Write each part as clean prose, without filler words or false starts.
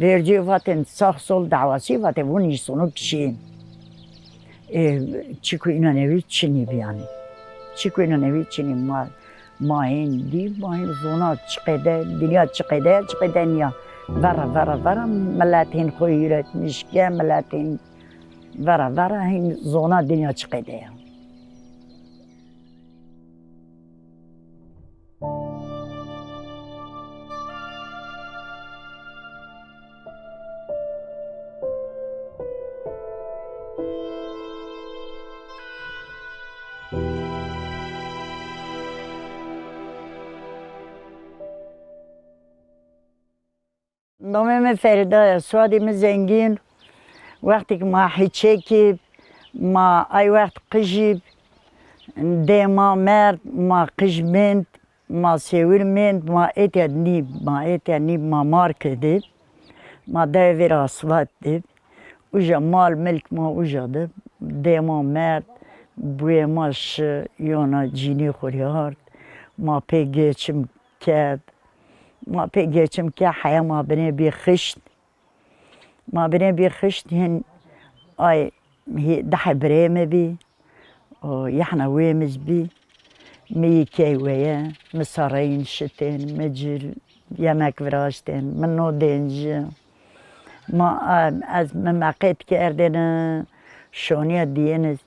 vergi vaten sağ sol davası vaten bunun sonu kişi çıkıyor evi Çin'i yani. Çıkıyor evi Çin'i mahin değil mahin zona çıkıda dünya çıkıda niye vara milletin koyu üretmiş ki milletin vara hin zona dünya çıkıda ya. نام فردا سوادی زنگین وقتی که ما حچکی ما ای وقت قجیب دیما مرد ما قجمند ما سویرمند ما اتیاد ما مارک دید ما دایر اصوات دید اوجا مال ملک ما اوجا دید دیما مرد بوی ماش یونا جینی خوریارد ما پیگیچم کرد ما پیگیچم که حیا ما بنی بی خشت ما بنی بی خشت هن آی ده بریم بی و یحنا ویمز بی میکی ویا مسارین شتین مجر یمک وراشتین منو دنج ما از ممقت کردن شونی دینز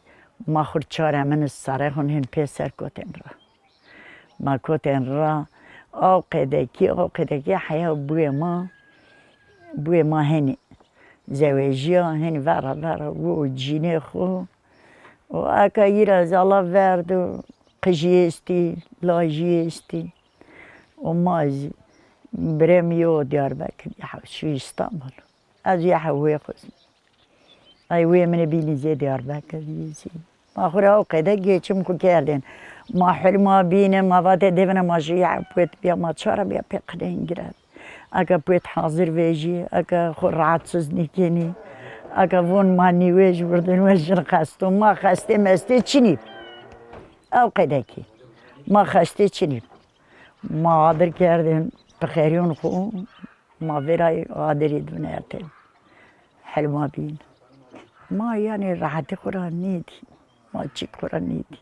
ما خود چاره من سره هن پیسر کتن را ما کتن را آقده کی حیا بوی ما هنی زواجی هنی ورا و جینه خو و اکایی را زالا ورد و قجیستی لاجیستی و مازی برمیو دیار بکر شو استانبول از یه حوی خوز ایوی من بینی زی دیار بکر دیزی ما خوره آقده گیچم که کردن ما حلما بینه ما وقت دیونه ما جیع بود بیا ما چاره بیا پیقدین گرد اگه بود حاضر ویجی اگه خور رعاتسز نیکنی اگه وون ما نیویج بردن ویجن خستم ما خسته مسته چینی آقده کی ما خسته چینی ما عادر کردن بخیریون خو ما ویرای عادری دونه ارتل حلما بین ما یعنی راحتی خورا نیدی ما چی خورا نیدی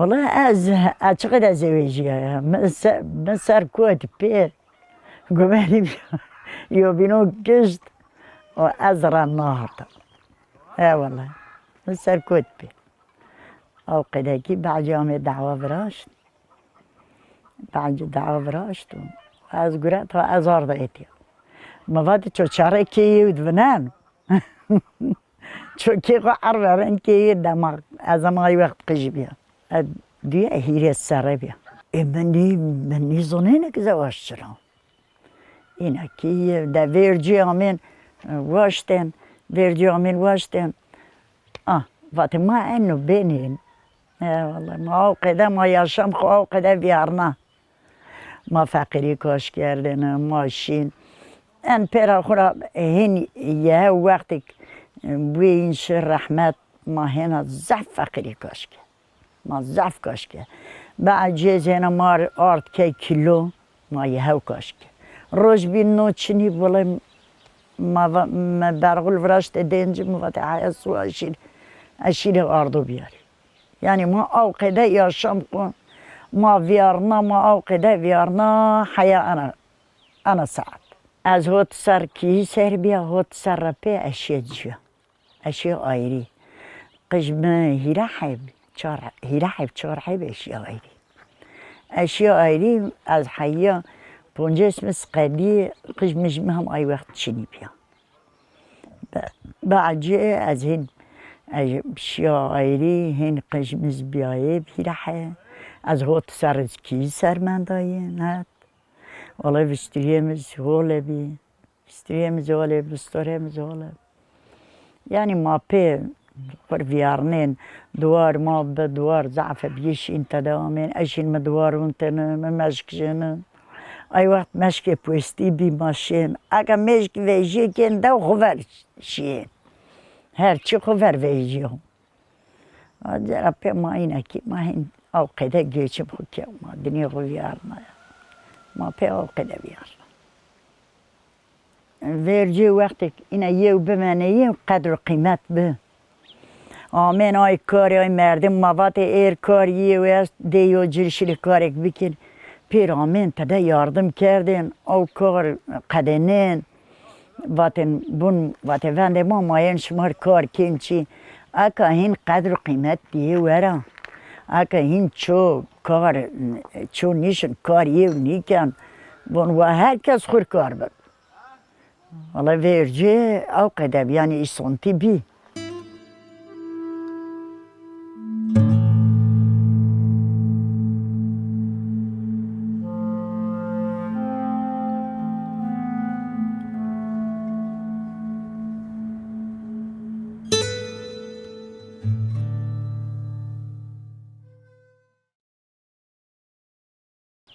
والله از اعتقد ازدواجية من سر كوت بير قبالي يوبينو قشط وازرع النهارده والله من سر كوت بير او قداكي بعد يوم دعوة براشت بعد دعوة براشت از قرأت ازار ضيتي ما فاتي شو شاري كي ودفنان شو كي قعر كي دماغ از ما وقت قجبيها دیگه هیره سره بیا منی زنینه که زواج چرا اینا که در ورجی آمین واشتن وقتی ما اینو بینیم والله ما آقده ما یاشم خو آقده بیارنا ما فقیری کاش کردن ماشین ان پیرا خورا هین یه وقتی بوی اینش رحمت ما هینا زف فقیری کاش کرد ما ضعف کاش که بعد جزینا مار آرد که کیلو ما یه هاو کاش که روز بین نو چنی بوله ما برغل ورشت دنج مواد عیسو اشیر آردو بیاری یعنی ما آوقده یاشم کن ما آوقده ویارنا حیا انا سعد از هوت سر کی سر بیا هوت سر رپی اشیا آیری قجم هیره حیب چهار حیب اشیا آیری از حیا پونجه اسم سقدی قش مجمع هم ای وقت چینی بیا بعد از هین اشیا آیری هین قش مز بیایب هیره از هوت سرز کی سرمندایی نه والله بستریمز هوله بی بستریمز هوله یعنی ما پی خور فيارنين دوار ما بدوار زعف بيشين تدامين أشين مدوارون تنم مشكجن أي وقت مشك بوستي بماشين أكا مشك ويجي كن دو خبر شين هر چی خبر ویجی هم جرا پی ما اینه که ما این اوقده گیچم خود که ما دنیا خو بیار ما پی اوقده بیار ویرجی وقتی اینه یو بمانه یه قدر قیمت به آمین آی کاری آی مردم مواد ایر کاری و دیو جرشیل کاری بکن پیر آمین تده یاردم کردین او کار قدنین واتن بون واتن وند ما ماین شمار کار کن چی اکا هین قدر قیمت دیه ورا اکا هین چو کار چو نیشن کاریه و نیکن بون و هر کس خور کار بد والله ویرجه او قدب یعنی ای سنتی بی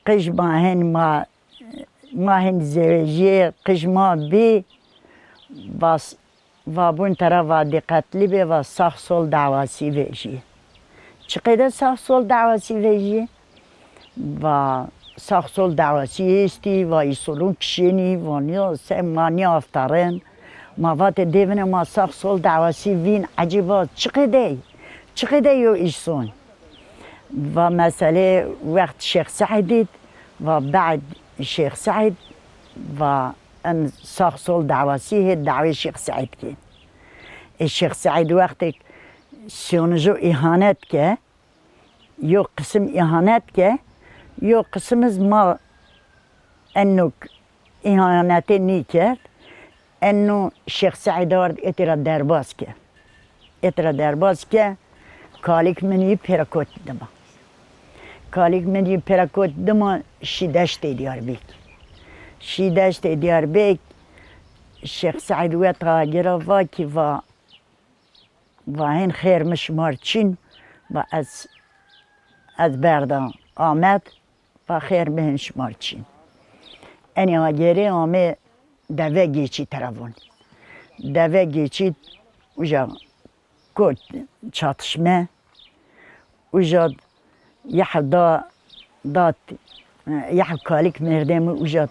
قش ما هن زوجی قش ما بی بس و بون طرف و دقت لی و سخت سال دعواسی ویجی چقدر سخت سال دعواسی ویجی و سخت سال دعواسی استی و ایسولون کشینی و نیا سمانی افترین ما وقت دیوان ما سخت سال دعواسی وین عجیبات چقدر یو ایسون و مسئله وقت شیخ سعید و بعد شیخ سعید و ان ساخ سال دعواسی هی دعوی شیخ سعید که الشیخ سعید وقتی سیونجو اهانت که یو قسم اهانت که یو قسم از ما انو اهانت نی کرد انو شیخ سعید آورد اترا درباز که کالیک منی پیرکوت دما کالیک منی پیرکوت دما شیدشت دیار بیک شیخ سعید وقت گرا واکی و هین خیر مشمارچین و از بردان آمد و خیر بهن شمارچین اینی آگیری آمه دوه گیچی ترافون دوه گیچی اوجا کود çatışma uca dad kalik merdemi uca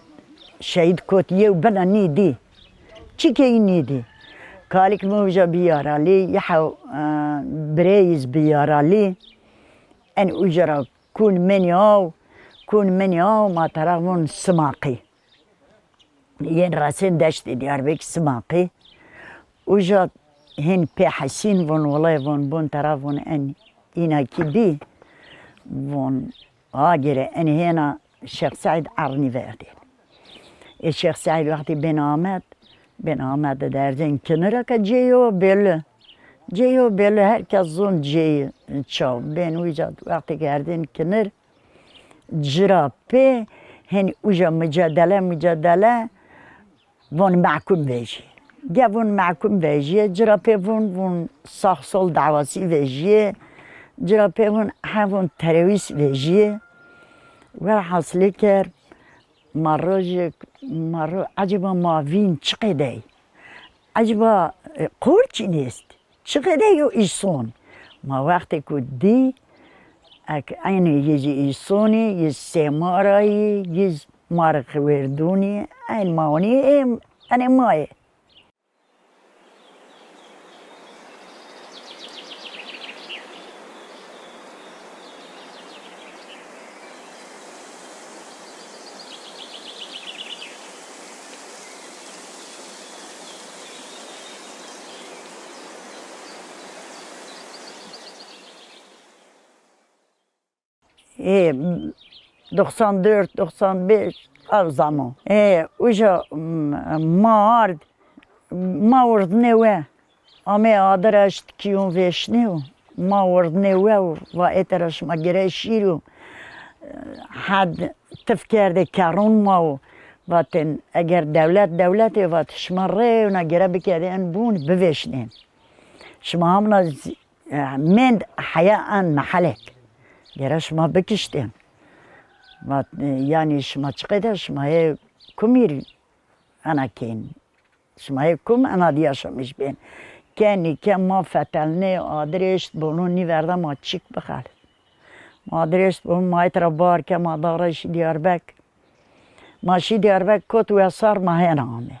şehit kot yev bana nidi çike nidi kalik mi uca biyarali yaha breyiz biyarali en ucara kun menyav ma tarafın smaki yen rasin deşti Diyarbakır smaki uca هن پی حسین ون ولای ون بون طرف ون ان اینا کی بی ون آگره ان هنا شیخ سعید عرنی وردی الشیخ سعید وقتی بین آمد در زن کنره که جیو بله هر کس زون جی چاو بین ویجاد وقتی کردن کنر جرابه هن اوجا مجادله ون محکوم ویجی جوون معکوم ویجیه جرابه ون ساخ سال دعواسی ویجیه جرابه ون همون ترویس ویجیه و حاصلی کرد مرو عجبا ماوین چقدر عجبا قرچی نیست چقدر یو ایسون ما وقتی که دی این یه ایسونی یه سمارایی یه مارق وردونی این ماونی این مایه E 94-95 o zaman. Uca ma ordnewe. Ama adaraşt kiyun veşnev. Ma ordnewe ve eteraş ma gereşiru. Had tefkerde karun ma vaten eğer devlet vat şmarre ona göre bir kere bun beveşnen. شما همنا من حياة محلك گره شما بکشتین يعني شما چقدر شما هي كمير أنا كين شما هي كم أنا دياشا مش بين كاني كان ما فتلني آدرشت بونوني ورده ما تشيك بخال ما آدرشت بون ما يتربار كما دارش دياربك ماشي دياربك كت ويصار ما هنا عمي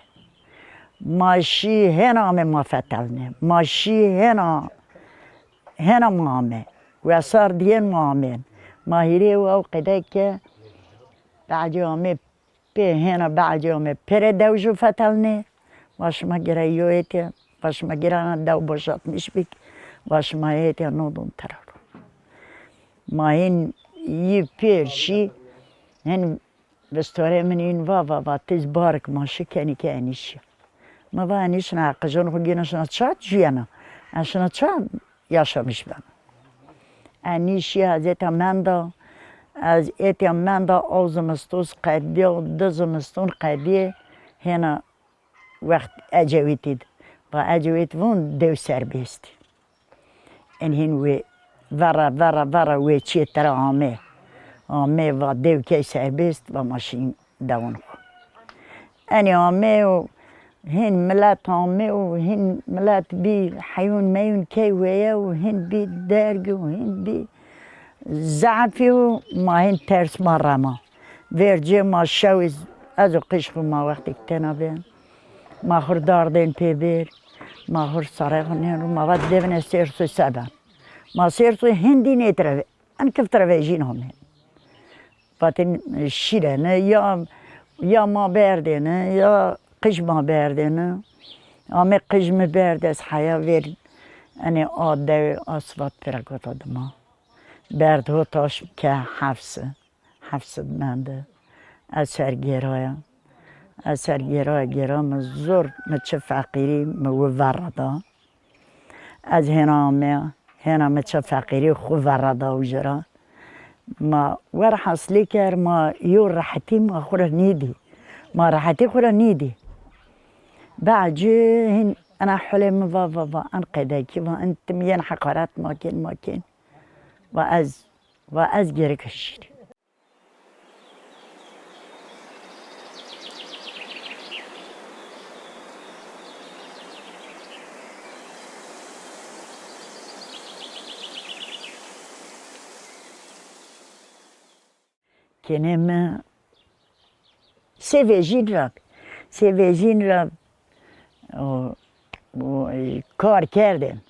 ماشي هنا عمي ما فتلني ماشي هنا ما عمي ويصار دين ما عمين ما هيري و قدك بعد يومي به هنا بعد يومي پره دوجو فتلني باش ما گره يويتي باش ما گره انا دو باشات مش بك باش ما هيتي نودون ترارو ما هين يبيرشي هن بستوري من این و تیز بارک ماشي كانيش ما بانيش نعقجون خجيناش نتشات جيانا عشان نتشات ياشا مش بنا انيشي هزيتا مندا از ایتی مندا او زمستوز قدیه و دو زمستون قدیه هنا وقت اجویتید و اجویت وون دو سر بیستی این هن وی ورا وی چی تر آمه و دو کی سر بیست و ماشین دوان خو اینی آمه و هن ملت آمه و هن ملت بی حیون میون کی ویه و هن بی درگ و هن بی زعفی و ما هن ترس ما رما ورجه ما شویز از قشق ما وقتی کتنا بین ما خور داردین پی بیر ما خور ساره خونین رو ما وقت دیون سیرسو سبن ما سیرسو هندی نیتره ان کفتره ویجین همین باتین شیره نه یا ما برده نه یا قش ما برده نه آمه قش می برده از حیا ویر انی آده آسوات پرگوت آدما برد ها تاش که حفظ منده از سرگیرای گرام زور مچه فقیری مو وردا از هنا مچه فقیری خو وردا و جرا ما ور حصلی کر ما یو راحتی ما خورا نیدی ما راحتی خورا نیدی بعد هن انا حلم و انقداکی و انت مین حقارت ماکن و از گره کشید کنم سویجین را کار کردن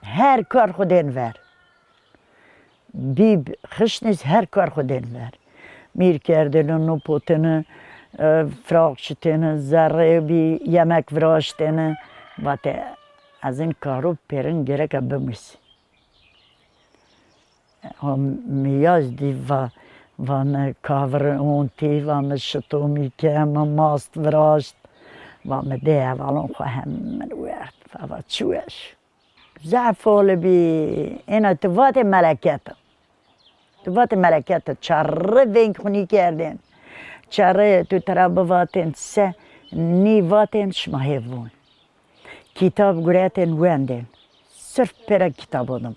هر کار خودن ور بیب خشنیز هر کار خودن ور میر کردن و نپوتن فراغ شتن زره بی یمک فراشتن و از این کارو پیرن گره که بمیسی میاز دی و کاور اونتی و شتومی که ماست فراشت و ده اولون خواهم من وقت و چوش زعفال بی اینا توات ملکت چره وینک خونی کردن چره تو ترابه واتن سه نی واتن شما هیوون کتاب گریتن وندن صرف پر کتاب آدم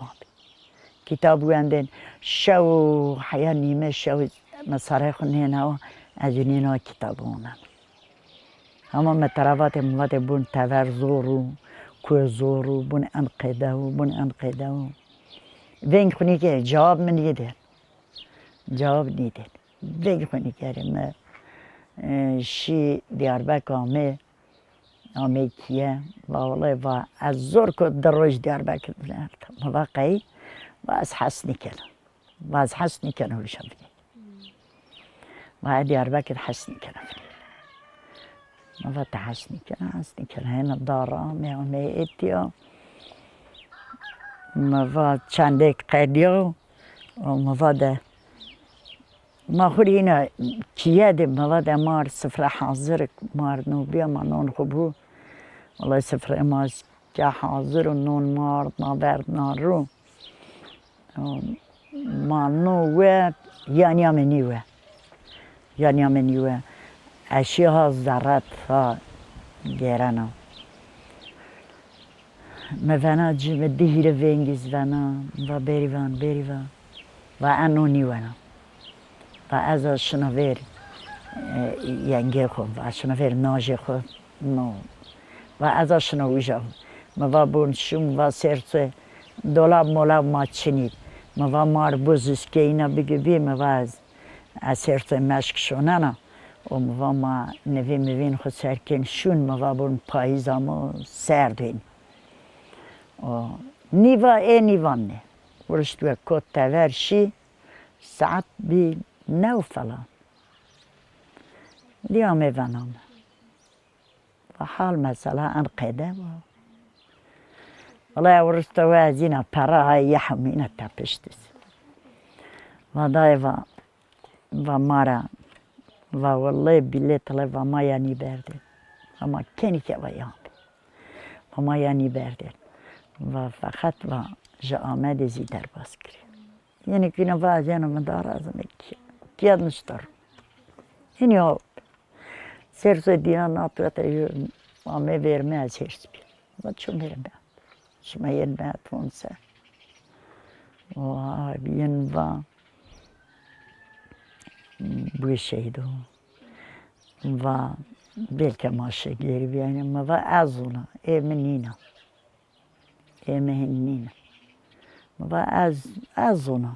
کتاب وندن شو حیا نیمه شو مساره خونی نو از نینا کتاب اونم اما متروات مواد بون تور زورو کو زورو بون انقیده و وینگ خونی که جواب من نیدن وینگ خونی کردم شی دیاربک آمه کیه و از زور که در روش دیاربک مواقعی و از حسنی کنم روشم و دیاربک حسنی کنم ما حسنی کنه هنا دارا می ایتیا ما چندک قدیو و ما خوری اینا کیه ده ما مار سفره حاضر مار نو بیا ما نون خوبو والله سفره ما که حاضر و نون مار نابرد نارو ما نوه یعنی منیوه اشیاء ذرات ها گرانو مفنا جم دهير وینگیز ونا و بریوان و انونی ونا و از شنویر ینگی خود و شنویر ناجی خود نو و از شنویجا ما بون شوم و سرچه دولاب مولا ما چنید ما مار بوزیس که اینا بگی ما از سرچه مشک شوننا و ما نوین خود سرکن شون ما بون پاییزامو سردین نیوا نیوانه ورشت و کت تورشی ساعت بی نو فلان لیام ایوانم و حال مثلا انقده والله ورشت و از اینا پرای یحمینه تپشتیس و دای و مارا و والله بیلی طلع و ما یعنی برده و ما کنی که و ما یعنی برده و فقط و جا آمده زی در باز کرد یعنی که اینا باز یعنی من داره از کیاد نشتر اینی ها سرس دیان ناتویت آمه برمه از هرس بید و چون برمه شما ین بعد فونسه و ین و بوی شهیدو و بلکه ماشه گیری بیانیم و از اونا منینا مهنین و از اونا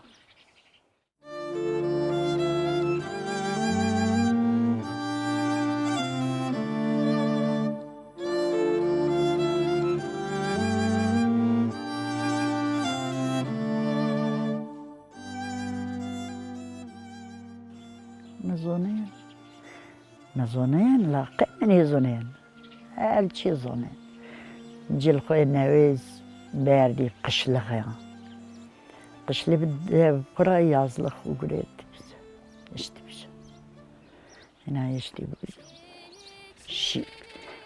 نزونين لا قمني زونين هالشي زونين جيل خويا نويز باردي قشلغيا قشلي بدا برا يازلخ وقريت يشتي بيش هنا يشتي بيش شي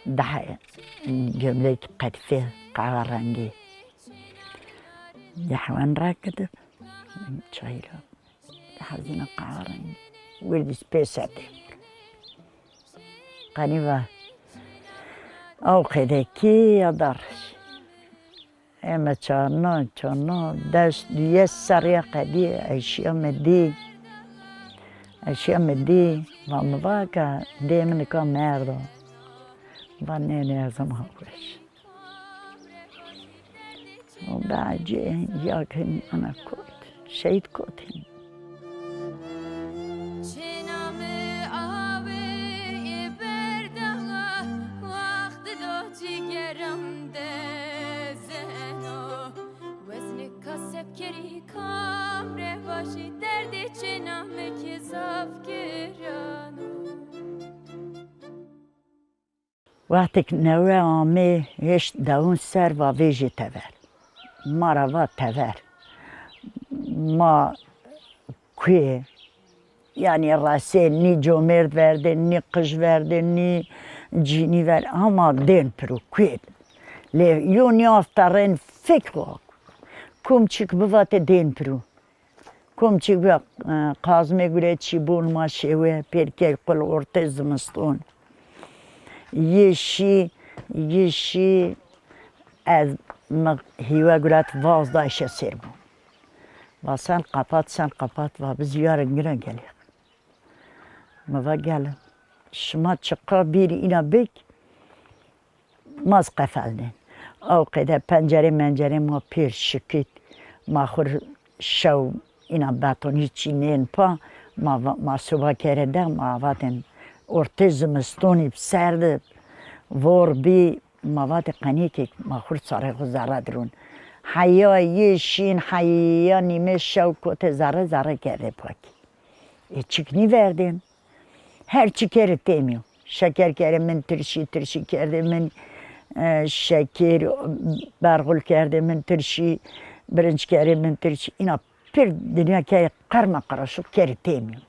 ضحية جملة قد فيه قعرانجي يحوان راكد شايلة حزينة قعرانجي ولدي سبيساتي قنيبة أو كذاكي يدرش اما چانا دست دیگه سریع قدی اشیا مدی و مواقع دیمن که مردم و نه ازم هاوش و بعد یاکن انا کود شهید کودیم وقتی که نوه آمه هشت داون سر و ویژه تور ما روا تور ما کوی یعنی راسه نی جومرد ورده نی قش ورده نی جینی ورده اما دین پرو کوی یونی آفترین فکر کم چیک بوات دین پرو کم چیک بیا قازمه گره چی بون ما شوه پیرکه قل ارته زمستون یشی از هیوه گرات وازدایش سر بون و سن قپات و بزیارن گرن گلیق ما گلم شما چقا بیری اینا بک ماز قفلنین او قده پنجره منجره ما پیر شکید ما خور شو اینا باتونی چی نین پا ما صبح کرده ما واتن ارته زمستونی سرد وار بی مواد قنی که ما خورد ساره خود ذره درون حیا یه شین حیا نیمه شو کت ذره کرده پاکی چکنی وردیم هر چی کرده تیمیو شکر کرده من ترشی کرده من شکر برغل کرده من ترشی برنج کرده من ترشی اینا پر دنیا که قرمه قراشو کرده تیمیو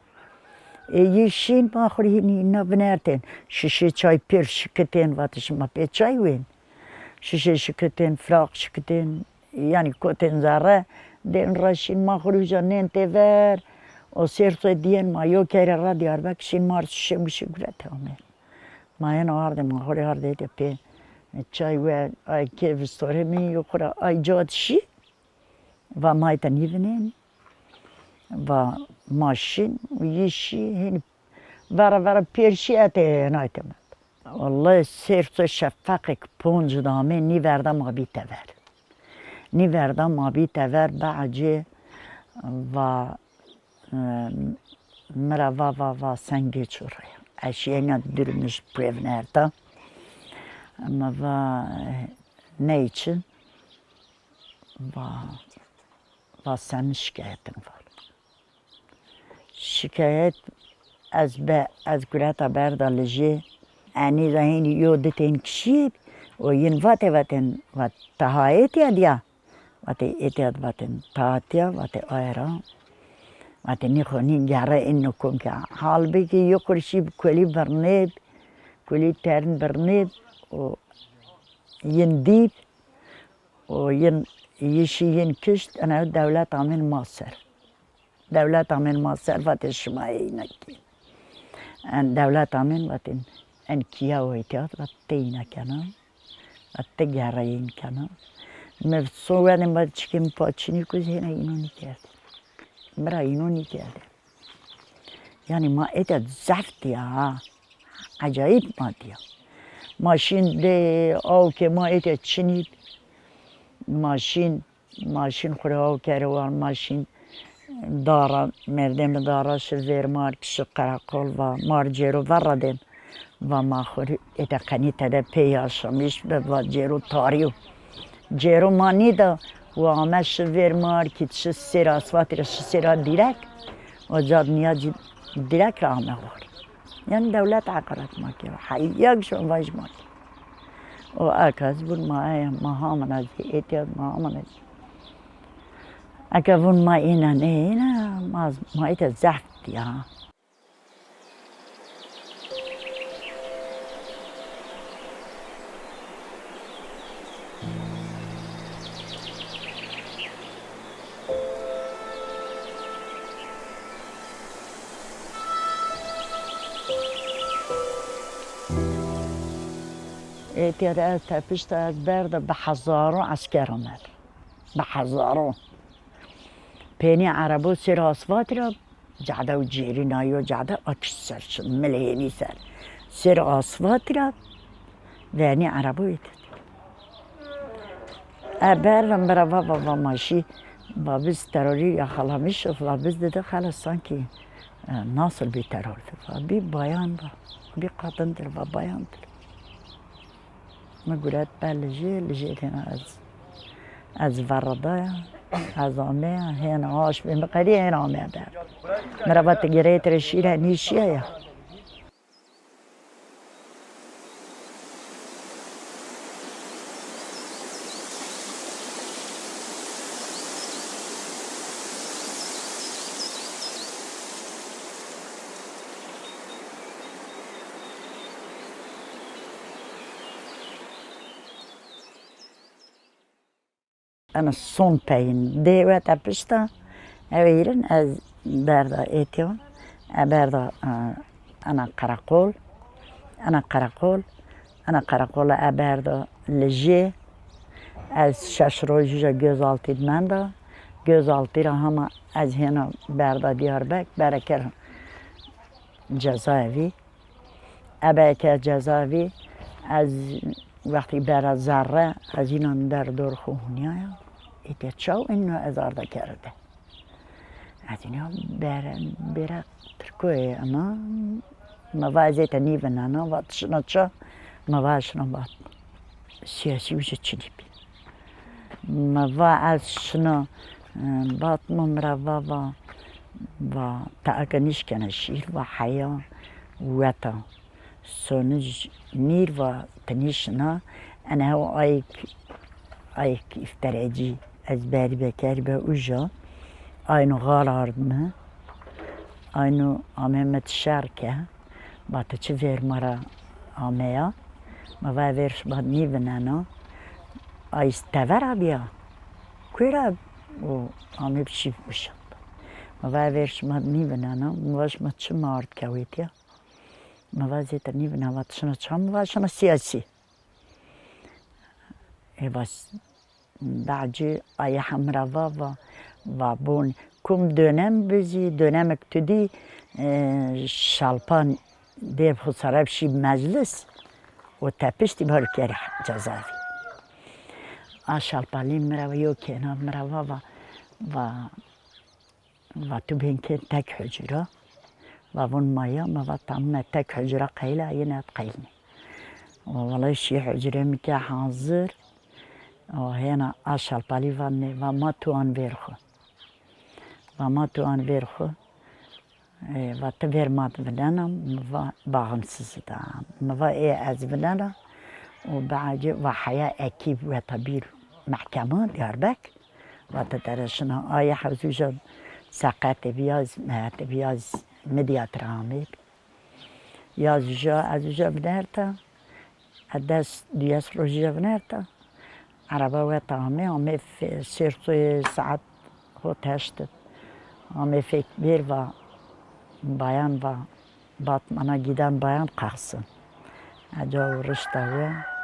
یه شین ما خوری اینا بنردن شیشه چای پیر شکتین واتش ما پی چای وین شیشه شکتین فراق شکتین یعنی کتین زره دین راشین ما خوری جانین تیور و سرطه دین ما یو کره را دیار بکشین مار شیشه میشه گره تامه ما این آرده ما خوری آرده دی پی چای و آی که وستاره می یخورا آی جاد شی و مایت نیونین و ماشین و یشی هین ورا پیرشی اته نایتم والله سرت شفق پونج دامه نی وردم آبی تور نی وردم آبی تور بعجه و مرا و سنگی چوره اشیاء درمش پرونرتا اما و نیچن و سن شکایتم var. Şikayet az gurata berdalıcı ani zahin yodetin kişi o yin vaten vat tahayet ya dia vate etiyat vaten tahatya vate ayra vate nikhoni gara innukum ka halbuki yukurşi kuli berneb kuli tern berneb o yin dip o yin yeşi yin kişt ana devlet amin masır دولت آمین ما ثروت شمایی نکی ان دولت آمین وقتی ان کیا و ایتیاد و تینا کنه و تگرین کنه مفصول ما چکیم پاچینی کوزی نه اینو نکرد مرا اینو نکرد یعنی ما ایتیاد زفتی ها عجایب مادیا ماشین ده آو که ما ایتیاد چنید ماشین خوره آو کروان ماشین دارا مردم دارا شویر مار کش قراقل و مار جیرو وردن و ما خوری اتقنی تده پیاشمیش به و جیرو تاریو جیرو ما نیده و آمه شویر مار که چه سیر اسواتی را سیر دیرک و جاد نیاز دیرک را آمه واری یعنی دولت عقارت ما که حییق شون واج ما که و اکاز بود ما همون از ایتیاد ما همون از اگر اون ما اینا نه ما ایت زفتی ها ایتیاد از تپشت از برد به هزارو عسکر آمد به هزارو پینی عربو سر آسفات را جعده و جیری نایو جعده اکثر شد ملیونی سر آسفات را وینی عربو ایتد برم برا و ماشی و biz terörü yakalamış ve biz dedi hala sanki nasıl bir terördür. Bir bayan var, bir kadındır ve bayandır. مقولات بالجي لجيتنا از وردايا از آمه هنا عاش بمقدي هنا آمه دار مرابط گريت رشيلة نيشيا أنا صون باين ديوة تبشتا أويرن از بردا إيتيون بردا أنا قراقول بردا لجي از شش روزه gözaltı manda gözaltı را هم از هنا بردا دیاربک برکر جزاوی أباك جزاوی از وقتی برا ذره از اینا در دور خونیایا ایت چاو اینو ازارده کرده از اینا برا ترکوی انا موازیت نیون انا واتشنا چا مواشنا بات سیاسی وجه چنی بی مواشنا بات ممرا و تاکنیش کنه شیر و حیا وطا سونج نیر و تنیشنا أنا هو أيك إفتراجي أزباري بكاربة وجا أينو غالارنا أينو أمامة الشركة باتشفير مرة أميا ما فيرش بعد نيفنانا أي استفرا بيا كويرا و أمي بشيف وشا ما فيرش بعد نيفنانا مواش ما تشمارت كويتيا ما فازيت نيفنا واتشنا تشام واشنا سياسي بس بعدی آیا همراه و بون کم دونم بزی دونم اکتودی شالپان دیو خسارب شی مجلس و تپشتی بار کره جزایی شالپانی مرویو کنار مروا و تو بین که تک حجره و اون مایا ما تام تک حجره قیله اینات قیلنی والله شی حجره میکه حاضر هنا شالپانی و ما تو آن بیرخو و تبیر مات بدنم و باغمسز دام ما از بدنم و بعد و حياة أكيد وطبيب محكمة دياربك وتدرسنا آية حوزوجة ساقات بياز مهات بياز مديات رامي ياز جا بنارتا الدس دياس روجيا بنارتا عربا وطامي عمي في سيرتو ساعات هو تشتت عمي في كبير و بايان و باطمانا جيدان بايان قاصن اجا رشتاوه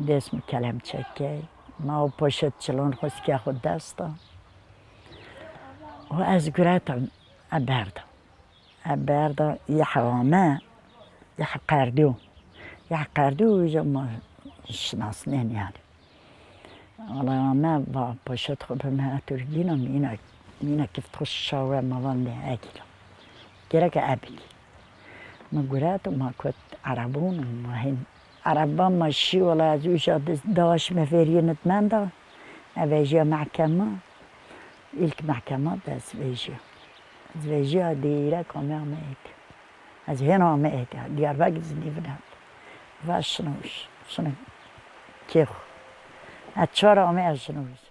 دست کلم چکی ما و پشت چلون خسکی خود دستا و از گراتم ابردا یه حوامه یه قردو یه ما شناسنین یعنی والله ما با پشت خود به ترگینم اینا کیف تخش شاور موانده اکیلا گره که ابی ما گراتم ما کت عربون ما هن عربا ماشي ولا زوجة داش مفرينة مندا أفيجيا محكمة إلك محكمة بس فيجيا ديرة كمان ميت از هنا ميت ديار باقز نيفنات واش شنو كيف أتشارع ما شنوش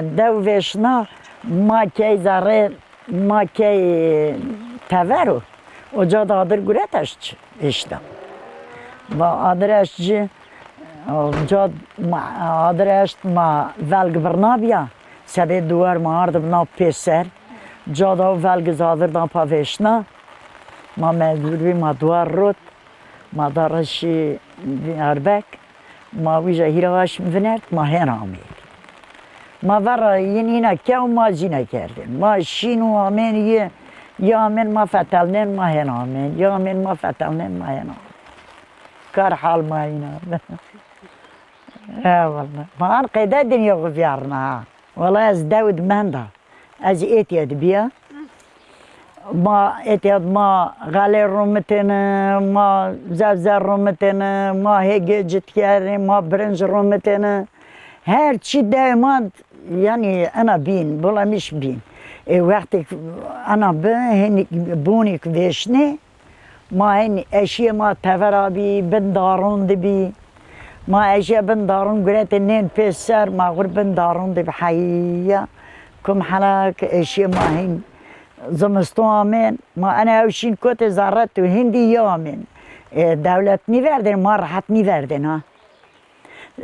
دو وشنا ما کی زاره ما کی تورو و جا دادر گرتش اشتم و آدرش جا آدرش ما ولگ برنابیا سبه دوار ما آرد بنا پیسر جا دا ولگ زادر دا پا وشنا ما مجبوری ما دوار رود ما دارشی اربک ما ویجا هیرواش می‌بینید ما هن آمید ما ورا اینا که ما زینه کردیم ما شین و آمین یا آمین ما فتلنین ما هن آمین یا آمین ما فتلنین ما هن آمین کار حال ما اینا والله ما آن قیده دنیا گفیارنا والله از داود منده از اتیاد بیا ما اتیاد ما غالی رومتنه ما زبزر رومتنه ما هگه جت کردیم ما برنج رومتنه هر چی دائما يعني أنا بين بلا مش بين وقتك أنا بونك ويشني ما هني أشياء ما تفرابي بندارون دبي ما أشياء بندارون قرأت النين بيسر ما غير بندارون دبي حقيقة كم حلاك أشياء ما هن زمستو آمين ما أنا أوشين كنت زارت وهندي يامين دولة نيفردن ما راحت نيفردن ها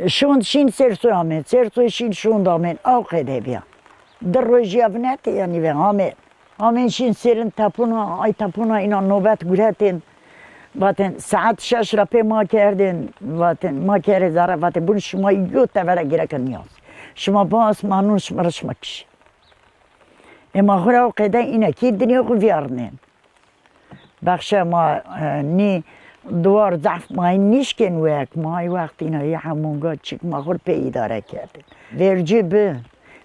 شون شين سرسو آمین سرسو شين شون آمین آقای بیا در روزی افنت یعنی به آمین شين سرن تپونا آی تپونا اینا نوبت گرهتن واتن ساعت 6 را پی ما کردن واتن ما کرد زاره واتن بون شما یو تفره گیره کن نیاز شما باز مانون شما را شما کشی اما خورا آقای اینا کی دنیا خو بیارنین بخشه ما نی دوار ضعف ما نیش کن وقت ما وقت اینا یه همونگاه چیک ما خور پی اداره کردیم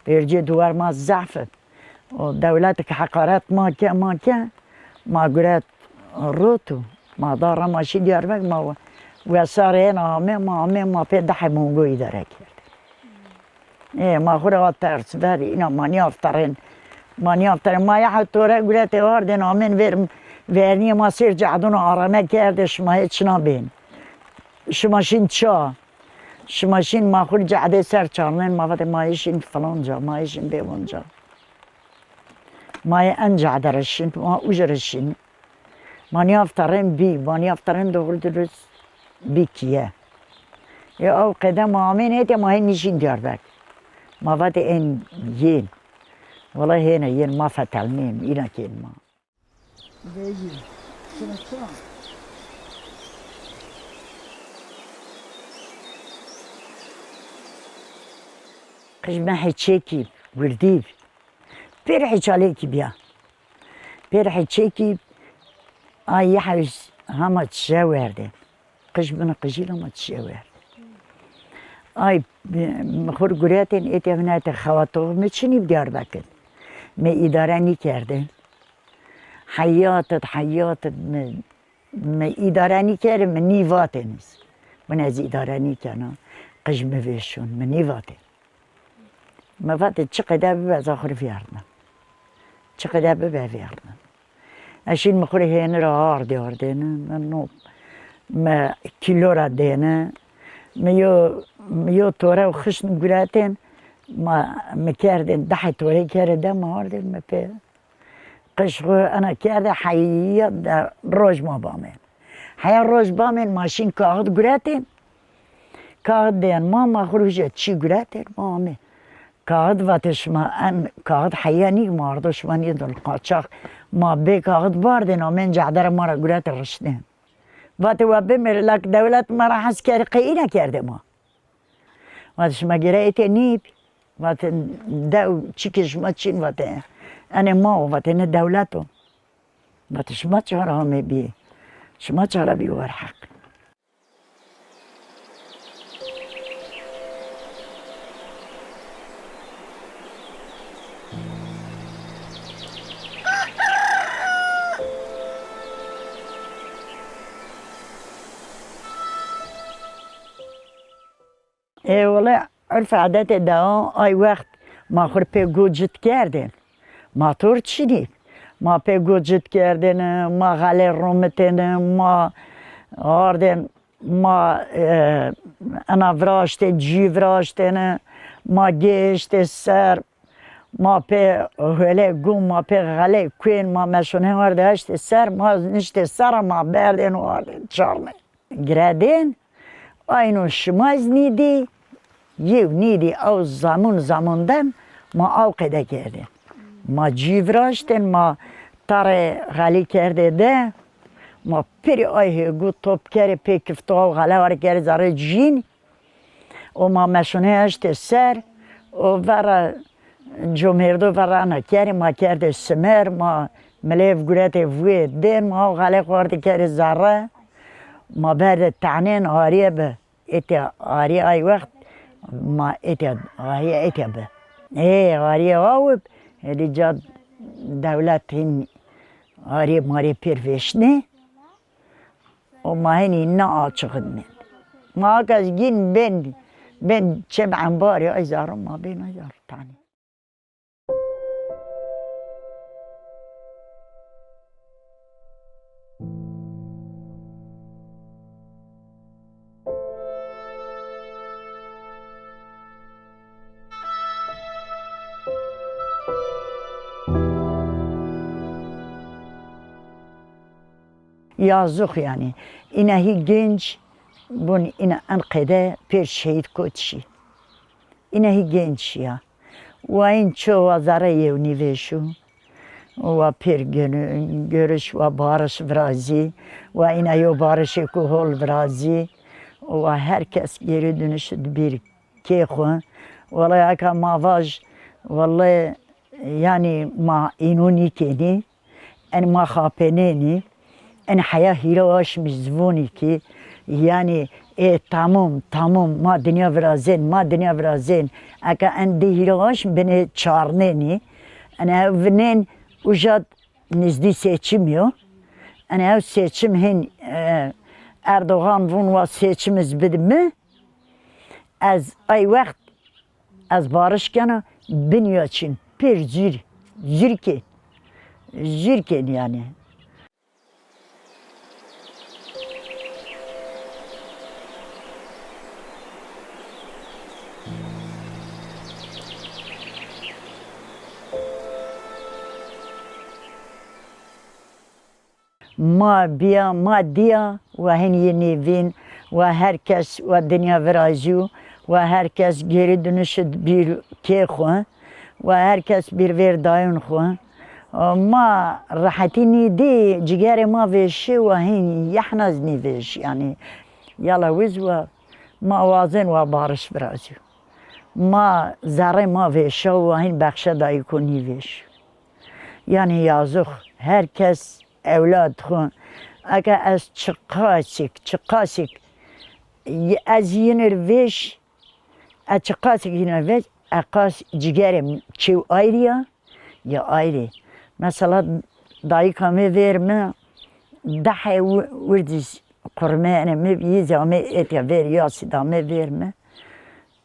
ورجی دوار ما ضعف دولت که حقارت ما ما گرد روتو ما دارم ماشی دیار بگ ما و ساره ما پی ده همونگاه اداره کردیم ما خور آت ترس بری اینا ما نیافترین ما یه حطوره گرد واردن آمین ورم ورنی ما سیر جعدون آرامه کرده شما هیچ نبین شماشین چا شماشین ما خود جعده سر چارنین ما وقت ما ایشین فلان جا ما ایشین به اونجا ما انجع درشين ما اجرشين ما نيافترين بي ما نيافترين دور درس بيكيه يا او قدام عامين هيك ما هي نيشين دياربك ما فات ان ين والله هنا ين ما فتلمين إنا كين ما بيجي شنو قشما حيتشيكي ورديب بيرحي عليكي بيا بيرحي تشيكي اي حوش هما تشاورده قشبنا قجيل هما تشاورده اي مخور قريتين ايتي هناك خواتو متشني بديار بكن ما اداراني کردن حياتت ما اداراني کردن من نیواتنز من از اداراني کنه قشم بفيشون من نیواتن ما فاتت چقدر بباز آخر فيارنا چقدر ببافيارنا اشين مخوري هين را آردينا منو ما كيلو را دينا ميو تورا وخشن قراتين ما مكاردين دحي توري كاردين ما آردين ما بي قشغو انا كارده حيا روج ما بامين حيا روج بامين ماشين كاغد قراتين كاغد دين ما خروجة تشي قراتين ما امين كاغد واتش ما ان كاغد حياني ما اردوش من يدن القاچاق ما بي كاغد باردين ومن جعدر مرا قرات رشدين واتو بمر لك دولت مرا حس كاري قينا كارده ما واتش ما قرأيتي نيب وات دو تشيكش ما تشين وات انا ما واتن دولتو واتش ما تشارها مي بي شما تشارها بي ورحق ايه والله عرف عادات دا اي وقت ما خور پی گوجت کردن ما طور چینی ما پی گوجت کردن ما غلی رومتن ما آردن ما انا فراشتن جی فراشتن ما گشت سر ما پی هله گوم ما پی غلی کوین ما مشونه آرده هشت سر ما نشت سر ما بردن و آردن چارنه گردن aynı şımaz nidi, yev nidi o zamandan ma avkede geldi. Ma civraşten ma tare gali kerde de ma peri ayhe gut top kere pek ftav gala var kere zare jin o ma meşune işte ser o vara jomerdo vara ana kere ma kerde semer ma melev gurete vuye den ma gala vardı kere zare ما بعد التعنين غريبة إتى غري أي وقت ما إتى غري إتى به إيه غري غاوب اللي جاب دولتهن غريب ماري بيرفشني وما هني ناقشغني ما كاز جين بين شبع باري أيزار ما بين أيزار تاني Yazık yani. İnahi genç, bunu ina anqede per şehit kotşi. İnahi genç ya. Ve in çoğu zarayev niveşu. Ve per görüş ve barış vrazi. Ve inayo barış kuhol vrazi. Ve herkes geri dönüşü bir kekhu. Vallahi aka mavaj. Vallahi yani ma inuni keni. En ma khapeneni. أنا حياة هيروش مزبوني كي يعني إيه تمام ما دنيا فرازين ما دنيا فرازين أكا عندي هيروش بني تشارنيني أنا فنين وجد نزدي سيتشميو أنا هاو سيتشم هن أردوغان فون وا سيتشم زبدمي از أي وقت از بارش كانوا بنيو تشين بير زيركين يعني ما بیا ما دیا و هنی نیوین و هر کس و دنیا ورازیو و هر کس گری دنشد بیر که خواه و هر کس بیر ویر دایون خواه ما راحتی نیدی جگر ما ویشه و هن یحناز نیویش یعنی یالا ویز و ما وازن و بارش برازیو ما زره ما ویشه و هن بخشه دایی کو نیویش یعنی یازخ هر کس اولاد خون اگه از چقاسک از ینر ویش از چقاسک ینر ویش اقاس جگرم چیو آیریا یا آیری مثلا دایی کمی ویرمه ده وردیز قرمانه می بیزه می اتیا ویر یاسی دا می ویرمه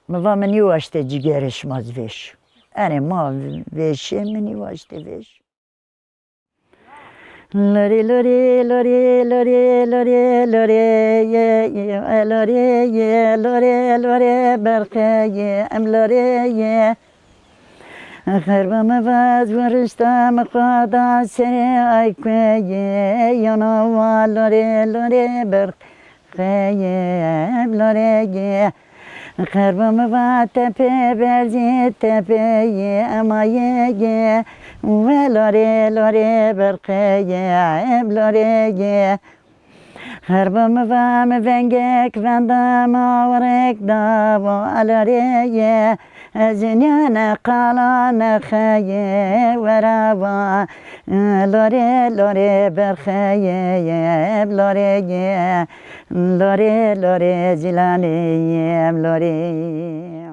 ما منی واشته جگرش ماز ویش انا ما ویشه منی واشته ویش لوری لوری لوری لوری لوری لوری یه لوری یه لوری لوری برخه یه ام لوری یه خربم واز ورشتم خدا سری ایکوی یه یانا لوری لوری برخه یه ام لوری یه خربم و تپه برزی تپه یه امایه یه و لاره لاره برقه یه لاره یه خربم و مونگک وندم آورک دا و لاره یه زنیان قالان خیه وروا لاره لاره برخه یه لاره یه لاره لاره زلانه لاره